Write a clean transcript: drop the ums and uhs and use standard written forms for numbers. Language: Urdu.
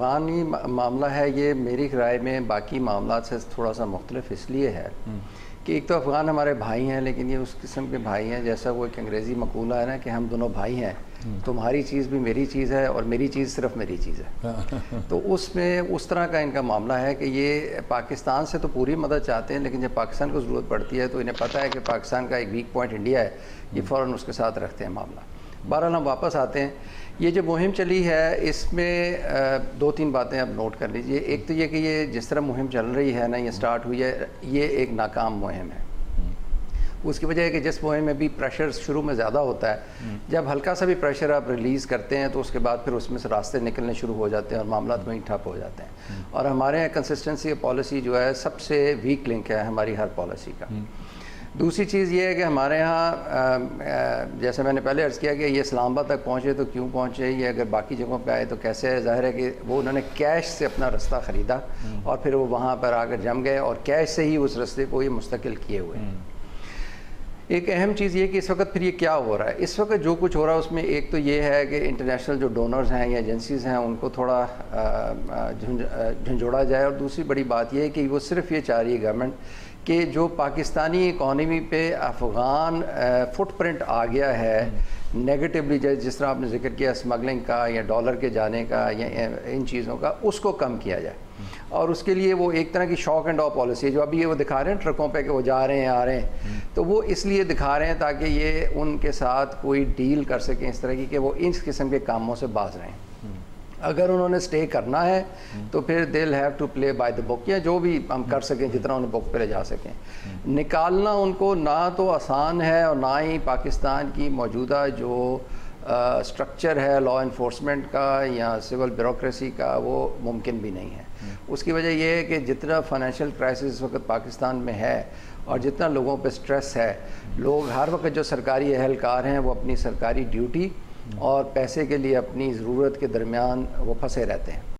افغانی معاملہ ہے یہ میری رائے میں باقی معاملات سے تھوڑا سا مختلف اس لیے ہے کہ ایک تو افغان ہمارے بھائی ہیں، لیکن یہ اس قسم کے بھائی ہیں جیسا وہ ایک انگریزی مقولہ ہے نا کہ ہم دونوں بھائی ہیں، تمہاری چیز بھی میری چیز ہے اور میری چیز صرف میری چیز ہے. تو اس میں اس طرح کا ان کا معاملہ ہے کہ یہ پاکستان سے تو پوری مدد چاہتے ہیں، لیکن جب پاکستان کو ضرورت پڑتی ہے تو انہیں پتہ ہے کہ پاکستان کا ایک ویک پوائنٹ انڈیا ہے، یہ فوراً اس کے ساتھ رکھتے ہیں معاملہ. بہرحال ہم واپس آتے ہیں. یہ جو مہم چلی ہے اس میں دو تین باتیں آپ نوٹ کر لیجئے. ایک تو یہ کہ یہ جس طرح مہم چل رہی ہے نا، یہ سٹارٹ ہوئی ہے، یہ ایک ناکام مہم ہے. اس کی وجہ ہے کہ جس مہم میں بھی پریشر شروع میں زیادہ ہوتا ہے، جب ہلکا سا بھی پریشر آپ ریلیز کرتے ہیں تو اس کے بعد پھر اس میں سے راستے نکلنے شروع ہو جاتے ہیں اور معاملات وہیں ٹھپ ہو جاتے ہیں. اور ہمارے یہاں کنسسٹنسی پالیسی جو ہے سب سے ویک لنک ہے ہماری ہر پالیسی کا. دوسری چیز یہ ہے کہ ہمارے ہاں جیسے میں نے پہلے عرض کیا کہ یہ اسلام آباد تک پہنچے تو کیوں پہنچے، یہ اگر باقی جگہوں پہ آئے تو کیسے ہے. ظاہر ہے کہ وہ انہوں نے کیش سے اپنا رستہ خریدا اور پھر وہ وہاں پر آ کر جم گئے اور کیش سے ہی اس رستے کو یہ مستقل کیے ہوئے ہیں. ایک اہم چیز یہ کہ اس وقت پھر یہ کیا ہو رہا ہے. اس وقت جو کچھ ہو رہا ہے اس میں ایک تو یہ ہے کہ انٹرنیشنل جو ڈونرز ہیں یا ایجنسیز ہیں ان کو تھوڑا جھنجھوڑا جائے. اور دوسری بڑی بات یہ ہے کہ وہ صرف یہ چاہ رہی ہے گورنمنٹ کہ جو پاکستانی اکانومی پہ افغان فٹ پرنٹ آ گیا ہے نیگیٹولی، جس طرح آپ نے ذکر کیا اسمگلنگ کا یا ڈالر کے جانے کا یا ان چیزوں کا، اس کو کم کیا جائے. اور اس کے لیے وہ ایک طرح کی شاک اینڈ آف پالیسی ہے جو ابھی یہ وہ دکھا رہے ہیں ٹرکوں پہ کہ وہ جا رہے ہیں آ رہے ہیں، تو وہ اس لیے دکھا رہے ہیں تاکہ یہ ان کے ساتھ کوئی ڈیل کر سکیں اس طرح کی کہ وہ اس قسم کے کاموں سے باز رہیں. اگر انہوں نے سٹے کرنا ہے تو پھر they'll have to play by the book، یا جو بھی ہم کر سکیں جتنا انہیں بک پہ لے جا سکیں. نکالنا ان کو نہ تو آسان ہے اور نہ ہی پاکستان کی موجودہ جو سٹرکچر ہے لا انفورسمنٹ کا یا سول بیوروکریسی کا وہ ممکن بھی نہیں ہے. اس کی وجہ یہ ہے کہ جتنا فائنینشیل کرائسس اس وقت پاکستان میں ہے اور جتنا لوگوں پہ سٹریس ہے، لوگ ہر وقت جو سرکاری اہلکار ہیں وہ اپنی سرکاری ڈیوٹی اور پیسے کے لیے اپنی ضرورت کے درمیان وہ پھنسے رہتے ہیں.